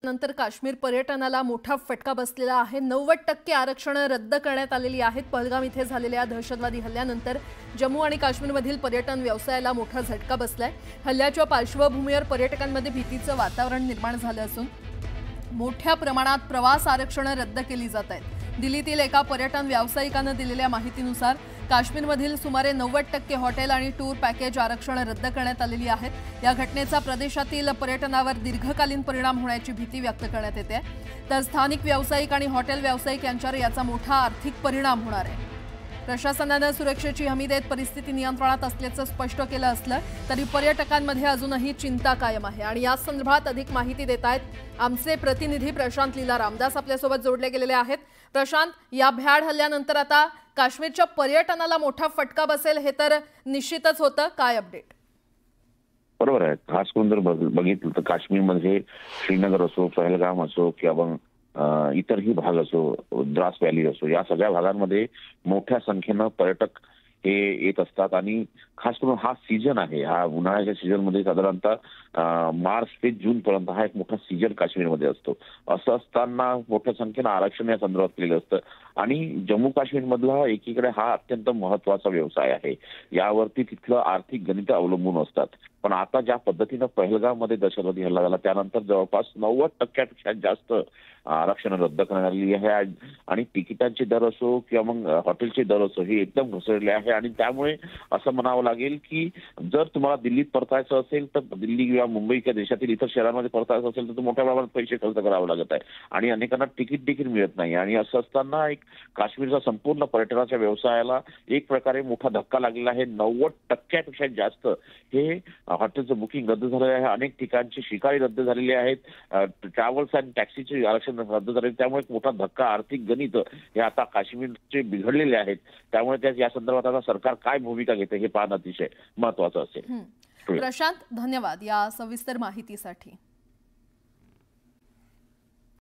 नंतर काश्मीर पर्यटनाला मोठा फटका बसलेला आहे। 90% आरक्षण रद्द करण्यात आलेली आहेत। पहलगाम इथे झालेल्या दहशतवादी हल्ल्यानंतर जम्मू आणि काश्मीरमधील पर्यटन व्यवसायाला मोठा झटका बसलाय। हल्ल्याच्या पार्श्वभूमीवर पर्यटकांमध्ये भीतीचं वातावरण निर्माण झालं असून मोठ्या प्रमाणात प्रवास आरक्षण रद्द केली जात आहेत। दिल्लीतील एका पर्यटन व्यावसायिकाने दिलेल्या माहितीनुसार काश्मीरमधील सुमारे 90% हॉटेल आणि टूर पॅकेज आरक्षण रद्द करण्यात आलेली आहेत। या घटनेचा प्रदेशातील पर्यटनावर दीर्घकालीन परिणाम होण्याची भीती व्यक्त करण्यात येते। तर स्थानिक व्यावसायिक आणि हॉटेल व्यावसायिक यांच्यावर याचा मोठा आर्थिक परिणाम होणार आहे। प्रशासनाने सुरक्षेची हमी देत परिस्थिती नियंत्रणात असल्याचं स्पष्ट केलं असलं तरी पर्यटकांमध्ये अजूनही चिंता कायम आहे। आणि या संदर्भात अधिक माहिती देत आहेत आमचे प्रतिनिधी प्रशांत लीला रामदास आपल्यासोबत जोडले गेलेले आहेत। प्रशांत, या भ्याड हल्ल्यानंतर आता काश्मीरच्या पर्यटनाला मोठा फटका बसेल हे तर निश्चितच होतं, काय अपडेट? बरोबर आहे। खास करून जर बघितलं तर काश्मीरमध्ये श्रीनगर असो, पहलगाम असो किंवा इतरही भाग असो, द्रास व्हॅली असो, या सगळ्या भागांमध्ये मोठ्या संख्येनं पर्यटक हे येत असतात। आणि खास करून हा सीझन आहे, हा उन्हाळ्याच्या सीझन मध्ये साधारणतः मार्च ते जून पर्यंत हा एक मोठा सीझन काश्मीरमध्ये असतो। असं असताना मोठ्या संख्येनं आरक्षण या संदर्भात केलेलं असतं। आणि जम्मू काश्मीर मधला एकीकडे हा अत्यंत महत्वाचा व्यवसाय आहे, यावरती तिथलं आर्थिक गणित अवलंबून असतात। पण आता ज्या पद्धतीनं पहलगाम मध्ये दहशतवादी हल्ला झाला त्यानंतर जवळपास 90% जास्त आरक्षण रद्द करण्यात आलेली आहे। आणि तिकिटांचे दर असो किंवा मग हॉटेलचे दर असो हे एकदम घसरले आहे। आणि त्यामुळे असं म्हणावं लागेल की जर तुम्हाला दिल्लीत परतायचं असेल तर दिल्ली किंवा मुंबई किंवा देशातील इतर शहरांमध्ये परतायचं असेल तर मोठ्या प्रमाणात पैसे खर्च करावे लागत आहे आणि अनेकांना तिकीट देखील मिळत नाही। आणि असं असताना एक काश्मीरचा संपूर्ण पर्यटनाच्या व्यवसायाला एक प्रकारे मोठा धक्का लागलेला आहे। 90% जास्त हे हॉटेलचं बुकिंग रद्द झालेलं आहे। अनेक ठिकाणची शिकारी रद्द झालेली आहेत, ट्रॅव्हल्स आणि टॅक्सीचे आरक्षण रद्द झाले। त्यामुळे एक मोठा धक्का, आर्थिक गणित हे आता काश्मीरचे बिघडलेले आहेत। त्यामुळे या संदर्भात आता सरकार काय भूमिका घेते हे पाहणं अतिशय महत्त्वाचं असेल। प्रशांत, धन्यवाद या सविस्तर माहितीसाठी।